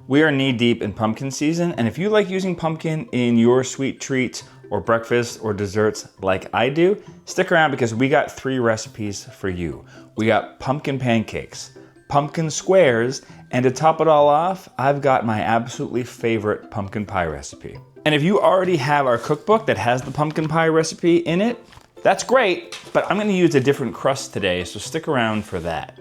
We are knee deep in pumpkin season, and if you like using pumpkin in your sweet treats or breakfast or desserts like I do, stick around because we got 3 recipes for you. We got pumpkin pancakes, pumpkin squares, and to top it all off, I've got my absolutely favorite pumpkin pie recipe. And if you already have our cookbook that has the pumpkin pie recipe in it, that's great, but I'm gonna use a different crust today, so stick around for that.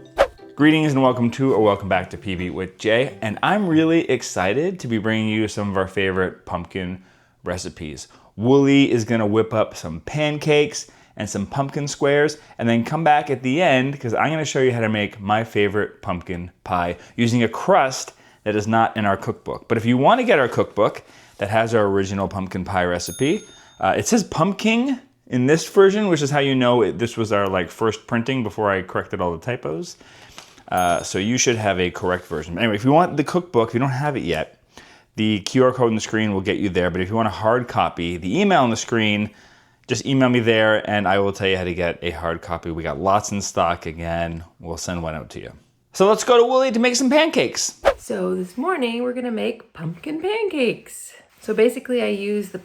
Greetings and welcome to or welcome back to PB with Jay, and I'm really excited to be bringing you some of our favorite pumpkin recipes. Wooly is gonna whip up some pancakes and some pumpkin squares, and then come back at the end because I'm gonna show you how to make my favorite pumpkin pie using a crust that is not in our cookbook. But if you wanna get our cookbook that has our original pumpkin pie recipe, it says pumpkin in this version, which is how you know this was our first printing before I corrected all the typos. So you should have a correct version. Anyway, if you want the cookbook, if you don't have it yet, the QR code on the screen will get you there. But if you want a hard copy, the email on the screen, just email me there and I will tell you how to get a hard copy. We got lots in stock again. We'll send one out to you. So let's go to Wooly to make some pancakes. So this morning we're gonna make pumpkin pancakes. So basically I use the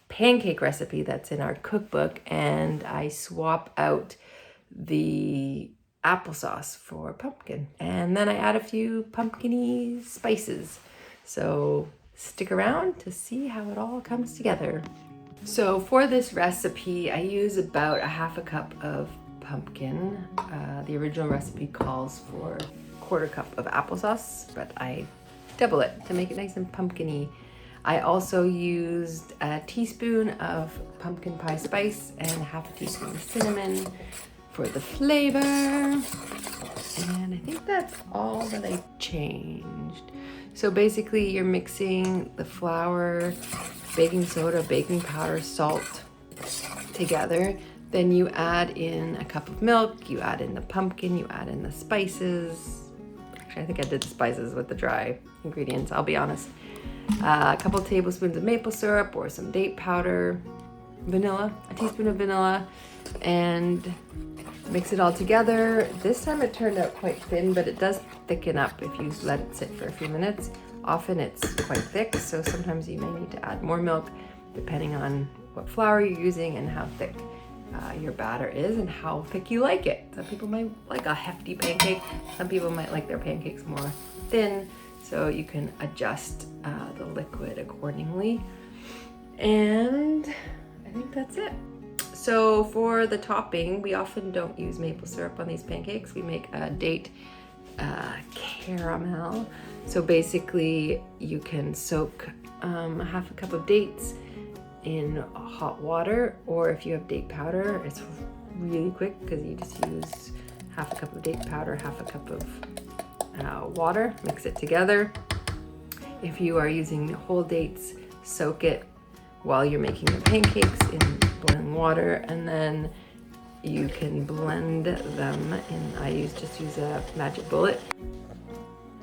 pancake recipe that's in our cookbook and I swap out the applesauce for pumpkin. And then I add a few pumpkin-y spices. So stick around to see how it all comes together. So for this recipe, I use about a half a cup of pumpkin. The original recipe calls for a quarter cup of applesauce, but I double it to make it nice and pumpkin-y. I also used a teaspoon of pumpkin pie spice and half a teaspoon of cinnamon for the flavor. And I think that's all that I changed. So basically you're mixing the flour, baking soda, baking powder, salt together. Then you add in a cup of milk, you add in the pumpkin, you add in the spices. Actually, I think I did the spices with the dry ingredients, I'll be honest. A couple tablespoons of maple syrup or some date powder, vanilla, a teaspoon of vanilla, and mix it all together. This time it turned out quite thin, but it does thicken up if you let it sit for a few minutes. Often it's quite thick, so sometimes you may need to add more milk depending on what flour you're using and how thick your batter is and how thick you like it. Some people might like a hefty pancake. Some people might like their pancakes more thin, so you can adjust the liquid accordingly. And I think that's it. So for the topping, we often don't use maple syrup on these pancakes. We make a date caramel. So basically you can soak half a cup of dates in hot water, or if you have date powder, it's really quick because you just use half a cup of date powder, half a cup of water, mix it together. If you are using whole dates, soak it while you're making the pancakes in boiling water, and then you can blend them in. I just use a magic bullet.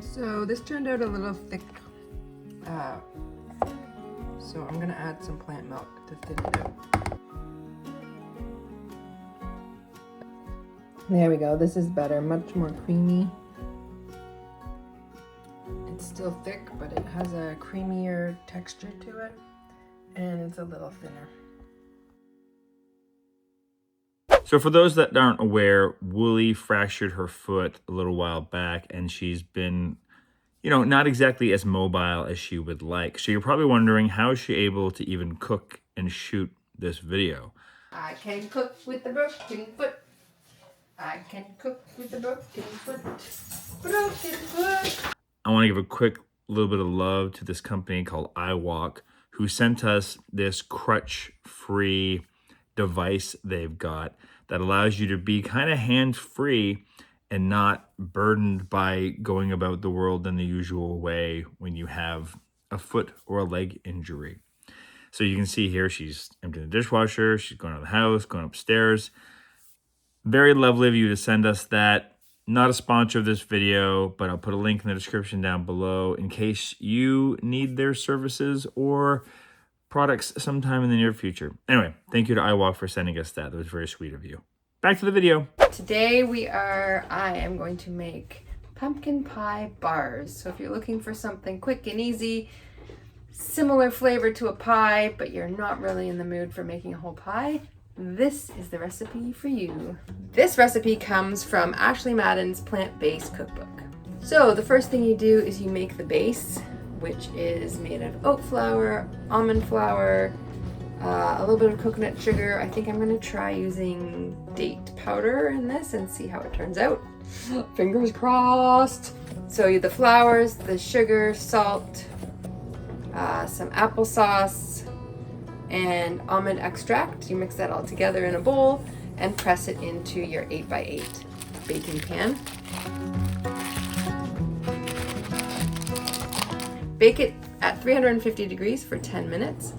So this turned out a little thick, so I'm gonna add some plant milk to thin it out. There we go, this is better, much more creamy. It's still thick, but it has a creamier texture to it, and it's a little thinner. So for those that aren't aware, Wooly fractured her foot a little while back and she's been, not exactly as mobile as she would like. So you're probably wondering, how is she able to even cook and shoot this video? I can cook with the broken foot. I can cook with the broken foot. Broken foot. I want to give a quick little bit of love to this company called iWalk, who sent us this crutch-free device they've got that allows you to be kind of hands-free and not burdened by going about the world in the usual way when you have a foot or a leg injury. So you can see here, she's emptying the dishwasher, she's going out of the house, going upstairs. Very lovely of you to send us that. Not a sponsor of this video, but I'll put a link in the description down below in case you need their services or products sometime in the near future. Anyway, thank you to iWalk for sending us that. That was very sweet of you. Back to the video. Today I am going to make pumpkin pie bars. So if you're looking for something quick and easy, similar flavor to a pie, but you're not really in the mood for making a whole pie, this is the recipe for you. This recipe comes from Ashley Madden's plant-based cookbook. So the first thing you do is you make the base, which is made of oat flour, almond flour, a little bit of coconut sugar. I think I'm gonna try using date powder in this and see how it turns out. Fingers crossed. So the flours, the sugar, salt, some applesauce, and almond extract. You mix that all together in a bowl and press it into your 8x8 baking pan. Bake it at 350 degrees for 10 minutes.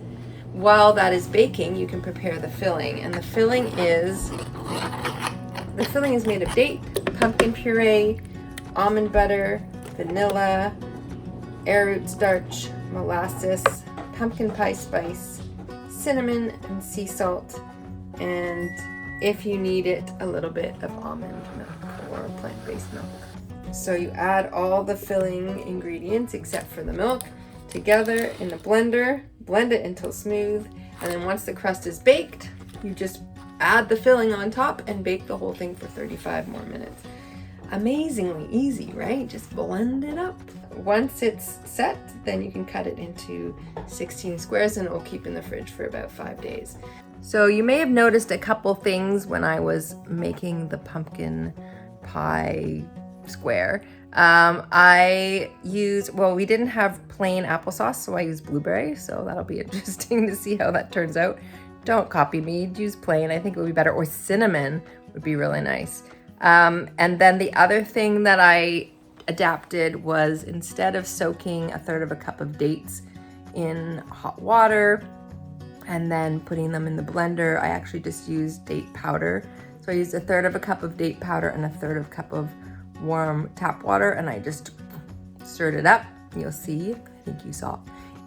While that is baking, you can prepare the filling, and the filling is made of date, pumpkin puree, almond butter, vanilla, arrowroot starch, molasses, pumpkin pie spice, cinnamon and sea salt, and if you need it, a little bit of almond milk or plant-based milk. So you add all the filling ingredients except for the milk together in a blender, blend it until smooth, and then once the crust is baked, you just add the filling on top and bake the whole thing for 35 more minutes. Amazingly easy, right? Just blend it up. Once it's set, then you can cut it into 16 squares and it will keep in the fridge for about 5 days. So you may have noticed a couple things when I was making the pumpkin pie square. We didn't have plain applesauce, so I used blueberry, so that'll be interesting to see how that turns out. Don't copy me, use plain, I think it would be better, or cinnamon would be really nice. And then the other thing that I adapted was, instead of soaking 1/3 cup of dates in hot water and then putting them in the blender, I actually just used date powder. So I used 1/3 cup of date powder and 1/3 cup of warm tap water, and I just stirred it up. You'll see, I think you saw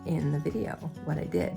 in the video what I did.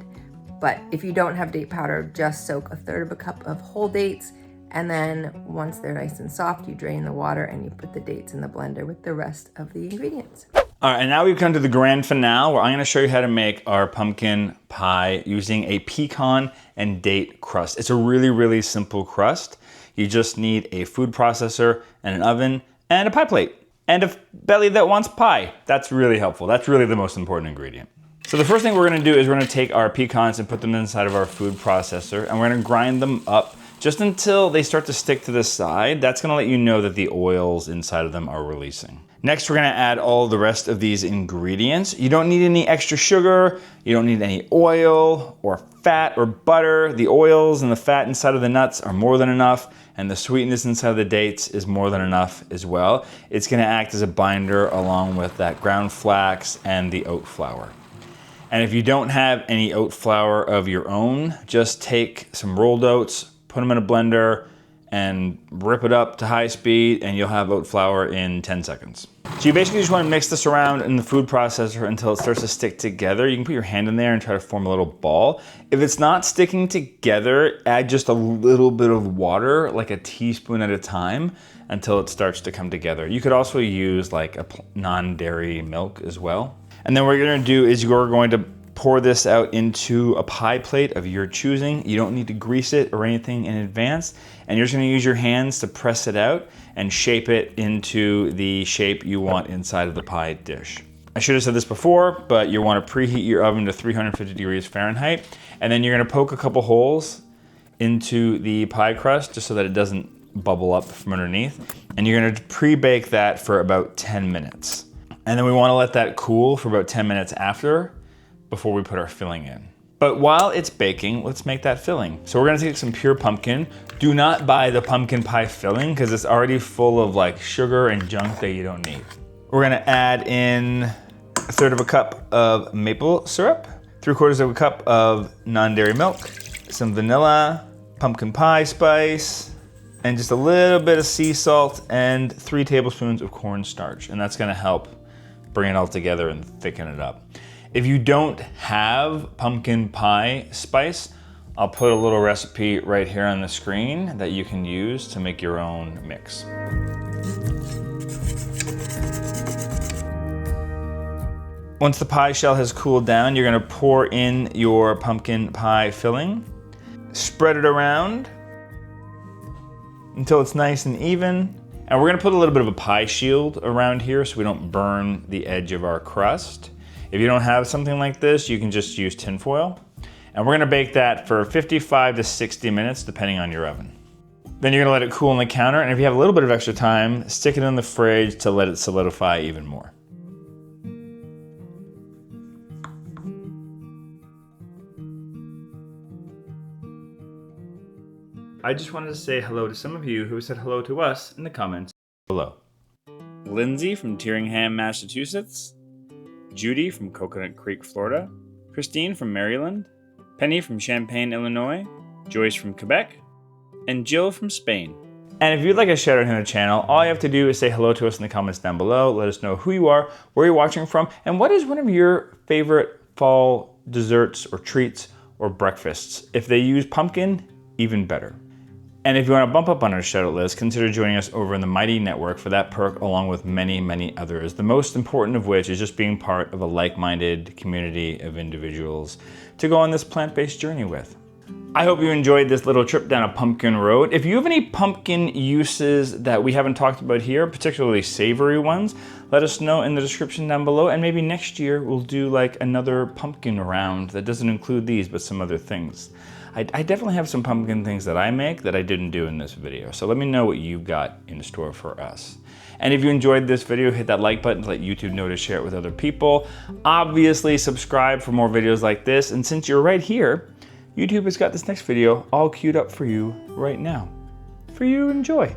But if you don't have date powder, just soak 1/3 cup of whole dates, and then once they're nice and soft, you drain the water and you put the dates in the blender with the rest of the ingredients. All right, and now we've come to the grand finale where I'm gonna show you how to make our pumpkin pie using a pecan and date crust. It's a really, really simple crust. You just need a food processor and an oven and a pie plate and a belly that wants pie. That's really helpful. That's really the most important ingredient. So the first thing we're gonna do is we're gonna take our pecans and put them inside of our food processor, and we're gonna grind them up just until they start to stick to the side. That's gonna let you know that the oils inside of them are releasing. Next, we're gonna add all the rest of these ingredients. You don't need any extra sugar, you don't need any oil or fat or butter. The oils and the fat inside of the nuts are more than enough, and the sweetness inside of the dates is more than enough as well. It's gonna act as a binder along with that ground flax and the oat flour. And if you don't have any oat flour of your own, just take some rolled oats, put them in a blender, and rip it up to high speed, and you'll have oat flour in 10 seconds. So you basically just want to mix this around in the food processor until it starts to stick together. You can put your hand in there and try to form a little ball. If it's not sticking together, add just a little bit of water, like a teaspoon at a time, until it starts to come together. You could also use like a non-dairy milk as well. And then what you're gonna do is you're going to pour this out into a pie plate of your choosing. You don't need to grease it or anything in advance. And you're just gonna use your hands to press it out and shape it into the shape you want inside of the pie dish. I should have said this before, but you wanna preheat your oven to 350 degrees Fahrenheit. And then you're gonna poke a couple holes into the pie crust just so that it doesn't bubble up from underneath. And you're gonna pre-bake that for about 10 minutes. And then we wanna let that cool for about 10 minutes after, before we put our filling in. But while it's baking, let's make that filling. So we're gonna take some pure pumpkin. Do not buy the pumpkin pie filling because it's already full of like sugar and junk that you don't need. We're gonna add in 1/3 cup of maple syrup, 3/4 cup of non-dairy milk, some vanilla, pumpkin pie spice, and just a little bit of sea salt and 3 tablespoons of cornstarch. And that's gonna help bring it all together and thicken it up. If you don't have pumpkin pie spice, I'll put a little recipe right here on the screen that you can use to make your own mix. Once the pie shell has cooled down, you're gonna pour in your pumpkin pie filling. Spread it around until it's nice and even. And we're gonna put a little bit of a pie shield around here so we don't burn the edge of our crust. If you don't have something like this, you can just use tin foil. And we're gonna bake that for 55 to 60 minutes, depending on your oven. Then you're gonna let it cool on the counter, and if you have a little bit of extra time, stick it in the fridge to let it solidify even more. I just wanted to say hello to some of you who said hello to us in the comments below. Lindsay from Tyringham, Massachusetts. Judy from Coconut Creek, Florida. Christine from Maryland. Penny from Champaign, Illinois. Joyce from Quebec. And Jill from Spain. And if you'd like a shout out here on the channel, all you have to do is say hello to us in the comments down below. Let us know who you are, where you're watching from, and what is one of your favorite fall desserts or treats or breakfasts. If they use pumpkin, even better. And if you want to bump up on our shout out list, consider joining us over in the Mighty Network for that perk, along with many, many others. The most important of which is just being part of a like-minded community of individuals to go on this plant-based journey with. I hope you enjoyed this little trip down a pumpkin road. If you have any pumpkin uses that we haven't talked about here, particularly savory ones, let us know in the description down below, and maybe next year we'll do like another pumpkin round that doesn't include these, but some other things. I definitely have some pumpkin things that I make that I didn't do in this video, so let me know what you've got in store for us. And if you enjoyed this video, hit that like button to let YouTube know to share it with other people. Obviously, subscribe for more videos like this, and since you're right here, YouTube has got this next video all queued up for you right now. For you to enjoy.